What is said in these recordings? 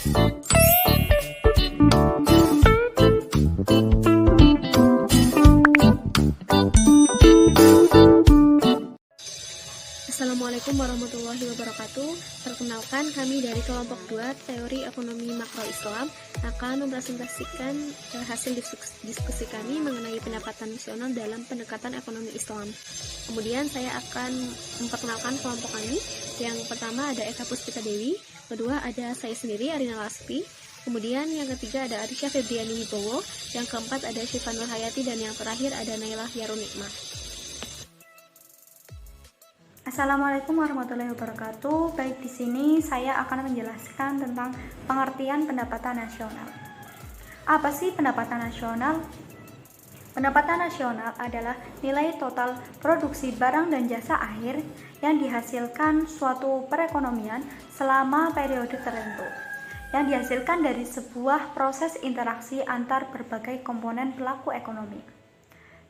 Assalamualaikum warahmatullahi wabarakatuh. Perkenalkan, kami dari kelompok 2 Teori Ekonomi Makro Islam akan mempresentasikan hasil diskusi kami mengenai pendapatan nasional dalam pendekatan ekonomi Islam. Kemudian saya akan memperkenalkan kelompok kami. Yang pertama ada Eka Puspita Dewi, kedua ada saya sendiri Arina Laspi, kemudian yang ketiga ada Arisha Febriani Wibowo, yang keempat ada Syifa Nur Hayati, dan yang terakhir ada Nailah Yarunikmah. Assalamualaikum warahmatullahi wabarakatuh. Baik, di sini saya akan menjelaskan tentang pengertian pendapatan nasional. Apa sih pendapatan nasional? Pendapatan nasional adalah nilai total produksi barang dan jasa akhir yang dihasilkan suatu perekonomian selama periode tertentu, yang dihasilkan dari sebuah proses interaksi antar berbagai komponen pelaku ekonomi.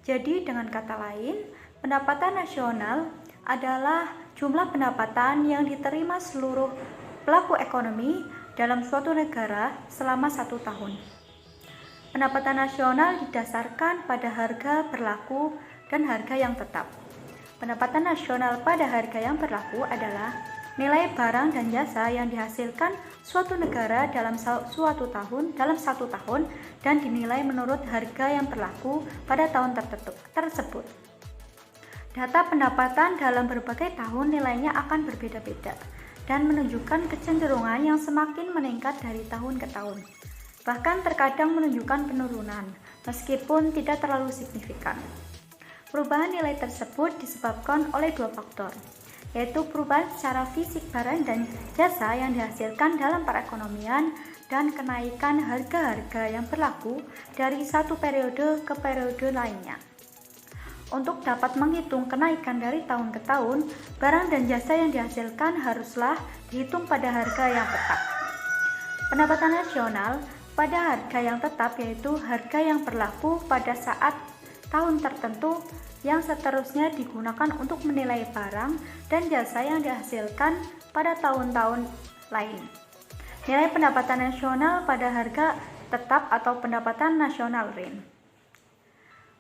Jadi dengan kata lain, pendapatan nasional adalah jumlah pendapatan yang diterima seluruh pelaku ekonomi dalam suatu negara selama 1 tahun. Pendapatan nasional didasarkan pada harga berlaku dan harga yang tetap. Pendapatan nasional pada harga yang berlaku adalah nilai barang dan jasa yang dihasilkan suatu negara dalam suatu tahun dalam 1 tahun dan dinilai menurut harga yang berlaku pada tahun tersebut. Data pendapatan dalam berbagai tahun nilainya akan berbeda-beda dan menunjukkan kecenderungan yang semakin meningkat dari tahun ke tahun. Bahkan terkadang menunjukkan penurunan, meskipun tidak terlalu signifikan. Perubahan nilai tersebut disebabkan oleh 2 faktor, yaitu perubahan secara fisik barang dan jasa yang dihasilkan dalam perekonomian dan kenaikan harga-harga yang berlaku dari satu periode ke periode lainnya. Untuk dapat menghitung kenaikan dari tahun ke tahun, barang dan jasa yang dihasilkan haruslah dihitung pada harga yang tetap. Pendapatan nasional pada harga yang tetap yaitu harga yang berlaku pada saat tahun tertentu yang seterusnya digunakan untuk menilai barang dan jasa yang dihasilkan pada tahun-tahun lain. Nilai pendapatan nasional pada harga tetap atau pendapatan nasional RIN.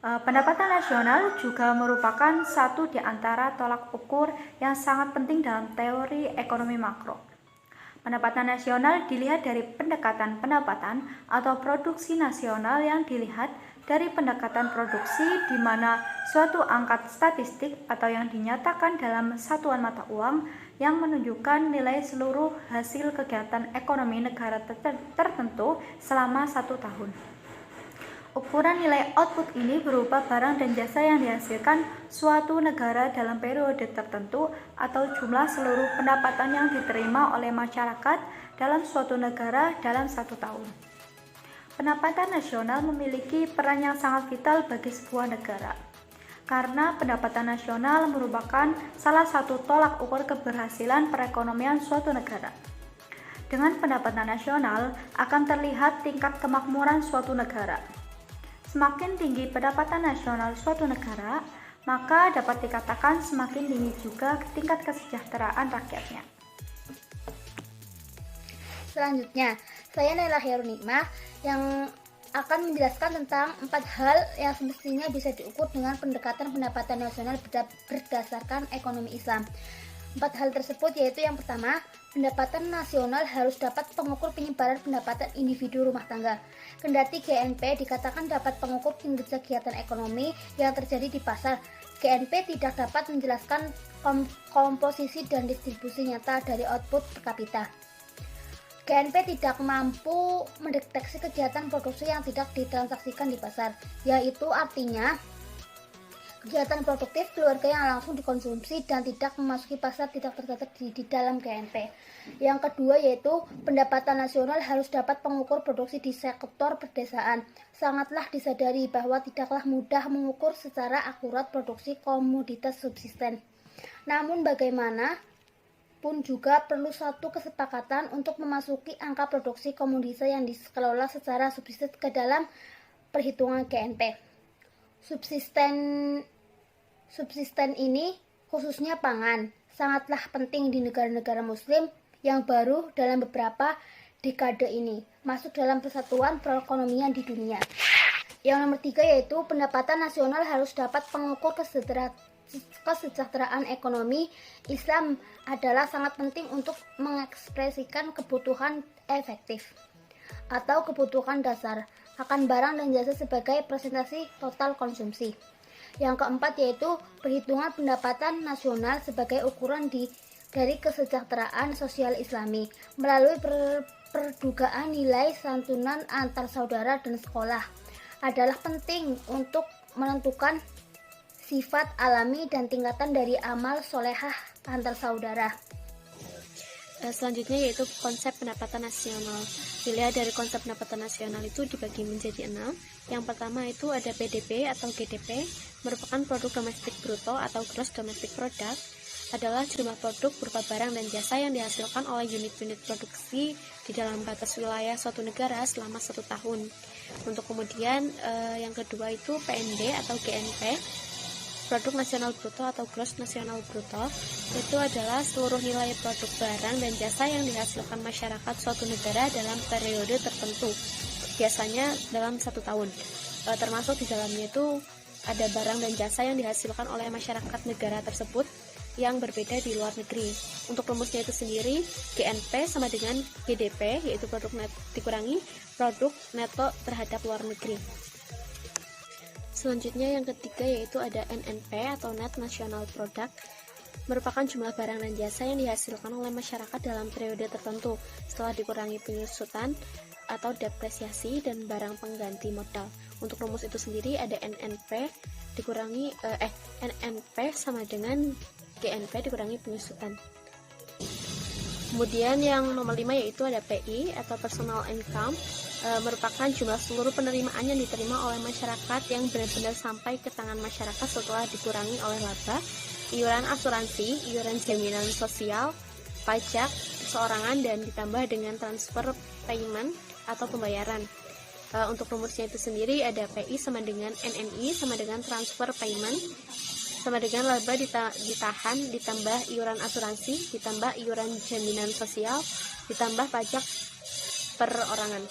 Pendapatan nasional juga merupakan satu di antara tolak ukur yang sangat penting dalam teori ekonomi makro. Pendapatan nasional dilihat dari pendekatan pendapatan atau produksi nasional yang dilihat dari pendekatan produksi di mana suatu angka statistik atau yang dinyatakan dalam satuan mata uang yang menunjukkan nilai seluruh hasil kegiatan ekonomi negara tertentu selama 1 tahun. Ukuran nilai output ini berupa barang dan jasa yang dihasilkan suatu negara dalam periode tertentu atau jumlah seluruh pendapatan yang diterima oleh masyarakat dalam suatu negara dalam 1 tahun. Pendapatan nasional memiliki peran yang sangat vital bagi sebuah negara, karena pendapatan nasional merupakan salah satu tolak ukur keberhasilan perekonomian suatu negara. Dengan pendapatan nasional akan terlihat tingkat kemakmuran suatu negara. Semakin tinggi pendapatan nasional suatu negara, maka dapat dikatakan semakin tinggi juga tingkat kesejahteraan rakyatnya. Selanjutnya, saya Nailah Yarunikmah yang akan menjelaskan tentang 4 hal yang semestinya bisa diukur dengan pendekatan pendapatan nasional berdasarkan ekonomi Islam. 4 hal tersebut yaitu yang pertama, pendapatan nasional harus dapat mengukur penyebaran pendapatan individu rumah tangga. Kendati GNP dikatakan dapat mengukur kinerja kegiatan ekonomi yang terjadi di pasar, GNP tidak dapat menjelaskan komposisi dan distribusi nyata dari output per kapita. GNP tidak mampu mendeteksi kegiatan produksi yang tidak ditransaksikan di pasar, yaitu artinya kegiatan produktif keluarga yang langsung dikonsumsi dan tidak memasuki pasar tidak tercatat di dalam GNP. Yang kedua yaitu pendapatan nasional harus dapat mengukur produksi di sektor pedesaan. Sangatlah disadari bahwa tidaklah mudah mengukur secara akurat produksi komoditas subsisten. Namun bagaimana pun juga perlu satu kesepakatan untuk memasuki angka produksi komoditas yang dikelola secara subsisten ke dalam perhitungan GNP. Subsisten ini khususnya pangan sangatlah penting di negara-negara muslim yang baru dalam beberapa dekade ini masuk dalam persatuan perekonomian di dunia. Yang nomor 3 yaitu pendapatan nasional harus dapat mengukur kesejahteraan ekonomi. Islam adalah sangat penting untuk mengekspresikan kebutuhan efektif atau kebutuhan dasar akan barang dan jasa sebagai presentasi total konsumsi. Yang keempat yaitu perhitungan pendapatan nasional sebagai ukuran dari kesejahteraan sosial Islami melalui perdugaan nilai santunan antar saudara dan sekolah adalah penting untuk menentukan sifat alami dan tingkatan dari amal solehah antar saudara. Selanjutnya yaitu konsep pendapatan nasional. Dilihat dari konsep pendapatan nasional itu dibagi menjadi 6. Yang pertama itu ada PDB atau GDP, merupakan produk domestik bruto atau gross domestic product, adalah jumlah produk berupa barang dan jasa yang dihasilkan oleh unit-unit produksi di dalam batas wilayah suatu negara selama 1 tahun. Untuk kemudian yang kedua itu PNB atau GNP, produk nasional bruto atau gross nasional bruto, itu adalah seluruh nilai produk barang dan jasa yang dihasilkan masyarakat suatu negara dalam periode tertentu, biasanya dalam 1 tahun. Termasuk di dalamnya itu ada barang dan jasa yang dihasilkan oleh masyarakat negara tersebut yang berbeda di luar negeri. Untuk rumusnya itu sendiri, GNP sama dengan GDP, yaitu produk net dikurangi produk neto terhadap luar negeri. Selanjutnya yang ketiga yaitu ada NNP atau Net National Product, merupakan jumlah barang dan jasa yang dihasilkan oleh masyarakat dalam periode tertentu setelah dikurangi penyusutan atau depresiasi dan barang pengganti modal. Untuk rumus itu sendiri ada NNP sama dengan GNP dikurangi penyusutan. Kemudian yang nomor 5 yaitu ada PI atau Personal Income, merupakan jumlah seluruh penerimaan yang diterima oleh masyarakat yang benar-benar sampai ke tangan masyarakat setelah dikurangi oleh laba, iuran asuransi, iuran jaminan sosial, pajak perorangan, dan ditambah dengan transfer payment atau pembayaran. Untuk rumusnya itu sendiri ada PI sama dengan NNI sama dengan transfer payment sama dengan laba ditahan ditambah iuran asuransi ditambah iuran jaminan sosial ditambah pajak perorangan.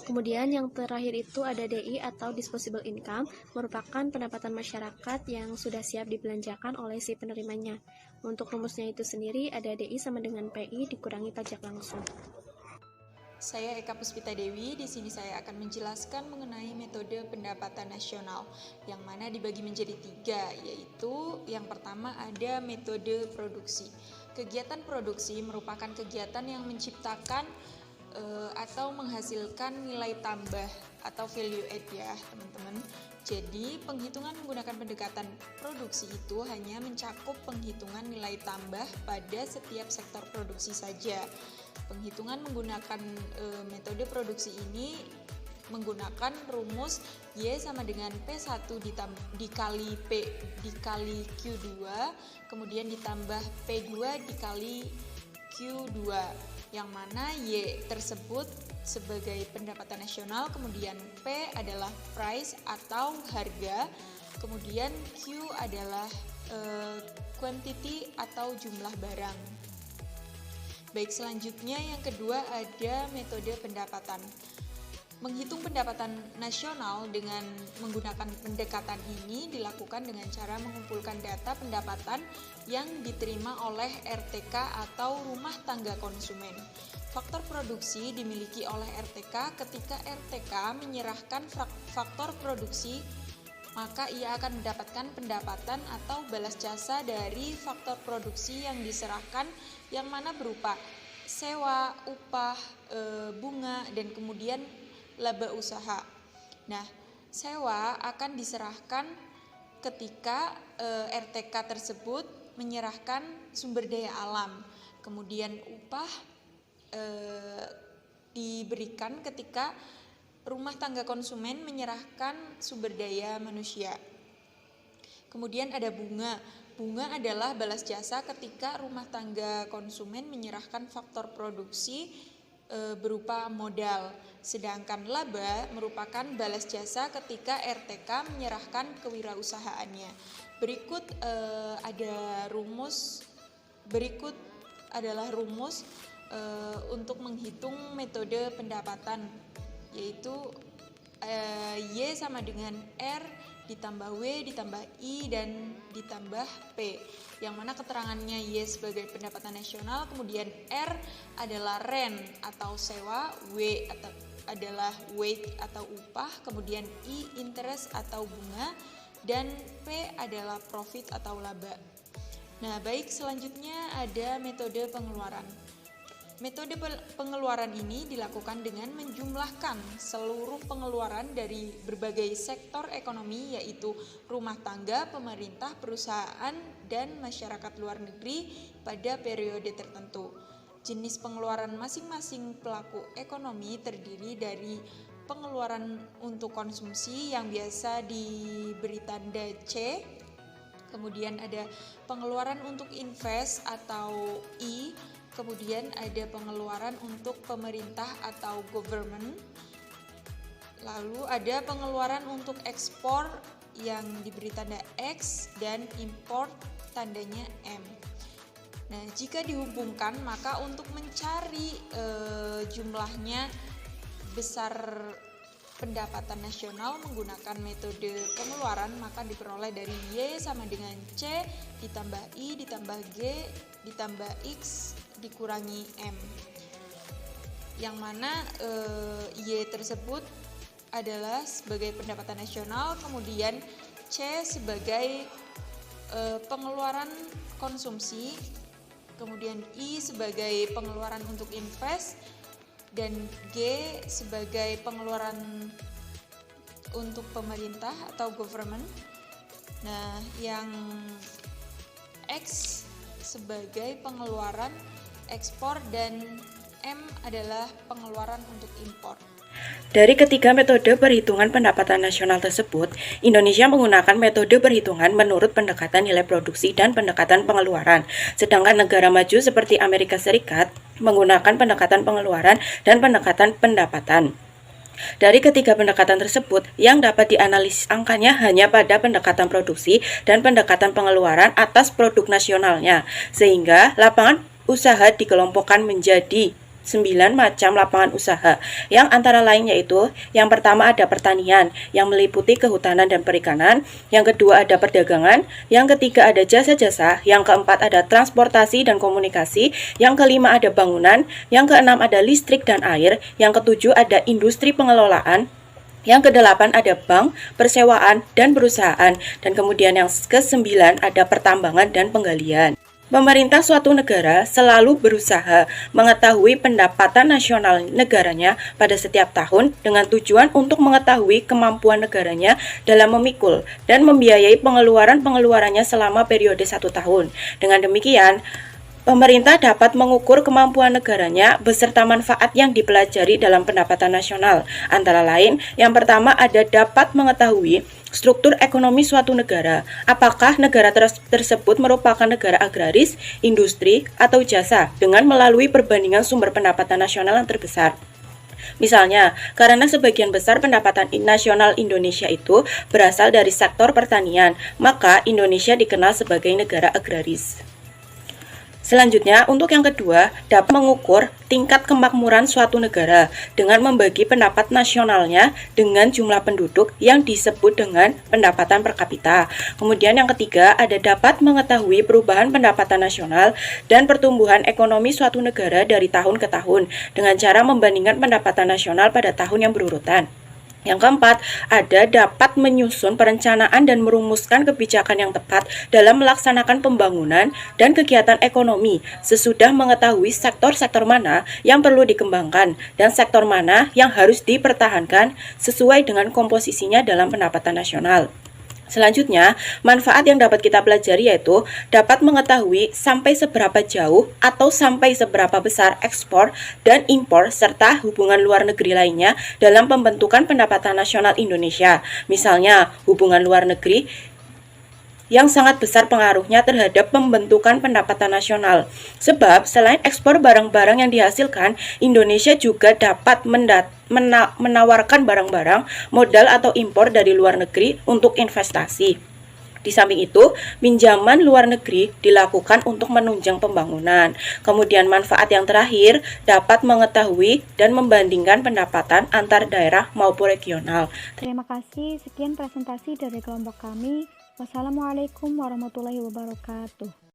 Kemudian yang terakhir itu ada DI atau disposable income, merupakan pendapatan masyarakat yang sudah siap dibelanjakan oleh si penerimanya. Untuk rumusnya itu sendiri ada DI sama dengan PI dikurangi pajak langsung. Saya Eka Puspita Dewi. Di sini saya akan menjelaskan mengenai metode pendapatan nasional, yang mana dibagi menjadi 3, yaitu yang pertama ada metode produksi. Kegiatan produksi merupakan kegiatan yang menciptakan atau menghasilkan nilai tambah atau value add ya teman-teman. Jadi penghitungan menggunakan pendekatan produksi itu hanya mencakup penghitungan nilai tambah pada setiap sektor produksi saja. Penghitungan menggunakan metode produksi ini menggunakan rumus Y sama dengan P1 dikali P dikali Q2, kemudian ditambah P2 dikali Q2, yang mana Y tersebut sebagai pendapatan nasional, kemudian P adalah price atau harga, kemudian Q adalah quantity atau jumlah barang. Baik, selanjutnya yang kedua ada metode pendapatan. Menghitung pendapatan nasional dengan menggunakan pendekatan ini dilakukan dengan cara mengumpulkan data pendapatan yang diterima oleh RTK atau rumah tangga konsumen. Faktor produksi dimiliki oleh RTK. Ketika RTK menyerahkan faktor produksi, maka ia akan mendapatkan pendapatan atau balas jasa dari faktor produksi yang diserahkan, yang mana berupa sewa, upah, bunga, dan kemudian laba usaha. Nah, sewa akan diserahkan ketika RTK tersebut menyerahkan sumber daya alam. Kemudian upah diberikan ketika rumah tangga konsumen menyerahkan sumber daya manusia. Kemudian ada bunga. Bunga adalah balas jasa ketika rumah tangga konsumen menyerahkan faktor produksi berupa modal. Sedangkan laba merupakan balas jasa ketika RTK menyerahkan kewirausahaannya. Berikut adalah rumus untuk menghitung metode pendapatan, yaitu Y sama dengan R ditambah W ditambah I dan ditambah P, yang mana keterangannya Y sebagai pendapatan nasional, kemudian R adalah rent atau sewa, W adalah wage atau upah, kemudian I interest atau bunga, dan P adalah profit atau laba. Nah, baik, selanjutnya ada metode pengeluaran. Metode pengeluaran ini dilakukan dengan menjumlahkan seluruh pengeluaran dari berbagai sektor ekonomi, yaitu rumah tangga, pemerintah, perusahaan, dan masyarakat luar negeri pada periode tertentu. Jenis pengeluaran masing-masing pelaku ekonomi terdiri dari pengeluaran untuk konsumsi yang biasa diberi tanda C, kemudian ada pengeluaran untuk invest atau I, kemudian ada pengeluaran untuk pemerintah atau government, lalu ada pengeluaran untuk ekspor yang diberi tanda X dan import tandanya M. Nah, jika dihubungkan maka untuk mencari jumlahnya besar pendapatan nasional menggunakan metode pengeluaran, maka diperoleh dari Y sama dengan C ditambah I ditambah G ditambah X dikurangi M, yang mana Y tersebut adalah sebagai pendapatan nasional, kemudian C sebagai pengeluaran konsumsi, kemudian I sebagai pengeluaran untuk invest, dan G sebagai pengeluaran untuk pemerintah atau government. Nah, yang X sebagai pengeluaran ekspor dan M adalah pengeluaran untuk impor. Dari ketiga metode perhitungan pendapatan nasional tersebut, Indonesia menggunakan metode perhitungan menurut pendekatan nilai produksi dan pendekatan pengeluaran. Sedangkan negara maju seperti Amerika Serikat menggunakan pendekatan pengeluaran dan pendekatan pendapatan. Dari ketiga pendekatan tersebut, yang dapat dianalisis angkanya hanya pada pendekatan produksi dan pendekatan pengeluaran atas produk nasionalnya, sehingga lapangan usaha dikelompokkan menjadi 9 macam lapangan usaha, yang antara lain yaitu yang pertama ada pertanian yang meliputi kehutanan dan perikanan, yang kedua ada perdagangan, yang ketiga ada jasa-jasa, yang keempat ada transportasi dan komunikasi, yang kelima ada bangunan, yang keenam ada listrik dan air, yang ketujuh ada industri pengelolaan, yang kedelapan ada bank, persewaan, dan perusahaan, dan kemudian yang kesembilan ada pertambangan dan penggalian. Pemerintah suatu negara selalu berusaha mengetahui pendapatan nasional negaranya pada setiap tahun dengan tujuan untuk mengetahui kemampuan negaranya dalam memikul dan membiayai pengeluaran-pengeluarannya selama periode 1 tahun. Dengan demikian, pemerintah dapat mengukur kemampuan negaranya beserta manfaat yang dipelajari dalam pendapatan nasional. Antara lain, yang pertama ada dapat mengetahui struktur ekonomi suatu negara. Apakah negara tersebut merupakan negara agraris, industri, atau jasa dengan melalui perbandingan sumber pendapatan nasional yang terbesar. Misalnya, karena sebagian besar pendapatan nasional Indonesia itu berasal dari sektor pertanian, maka Indonesia dikenal sebagai negara agraris. Selanjutnya, untuk yang kedua, dapat mengukur tingkat kemakmuran suatu negara dengan membagi pendapat nasionalnya dengan jumlah penduduk yang disebut dengan pendapatan per kapita. Kemudian yang ketiga, ada dapat mengetahui perubahan pendapatan nasional dan pertumbuhan ekonomi suatu negara dari tahun ke tahun dengan cara membandingkan pendapatan nasional pada tahun yang berurutan. Yang keempat, ada dapat menyusun perencanaan dan merumuskan kebijakan yang tepat dalam melaksanakan pembangunan dan kegiatan ekonomi sesudah mengetahui sektor-sektor mana yang perlu dikembangkan dan sektor mana yang harus dipertahankan sesuai dengan komposisinya dalam pendapatan nasional. Selanjutnya, manfaat yang dapat kita pelajari yaitu dapat mengetahui sampai seberapa jauh atau sampai seberapa besar ekspor dan impor serta hubungan luar negeri lainnya dalam pembentukan pendapatan nasional Indonesia. Misalnya, hubungan luar negeri yang sangat besar pengaruhnya terhadap pembentukan pendapatan nasional. Sebab selain ekspor barang-barang yang dihasilkan, Indonesia juga dapat menawarkan barang-barang, modal atau impor dari luar negeri untuk investasi. Di samping itu, pinjaman luar negeri dilakukan untuk menunjang pembangunan. Kemudian manfaat yang terakhir dapat mengetahui dan membandingkan pendapatan antar daerah maupun regional. Terima kasih, sekian presentasi dari kelompok kami. Wassalamualaikum warahmatullahi wabarakatuh.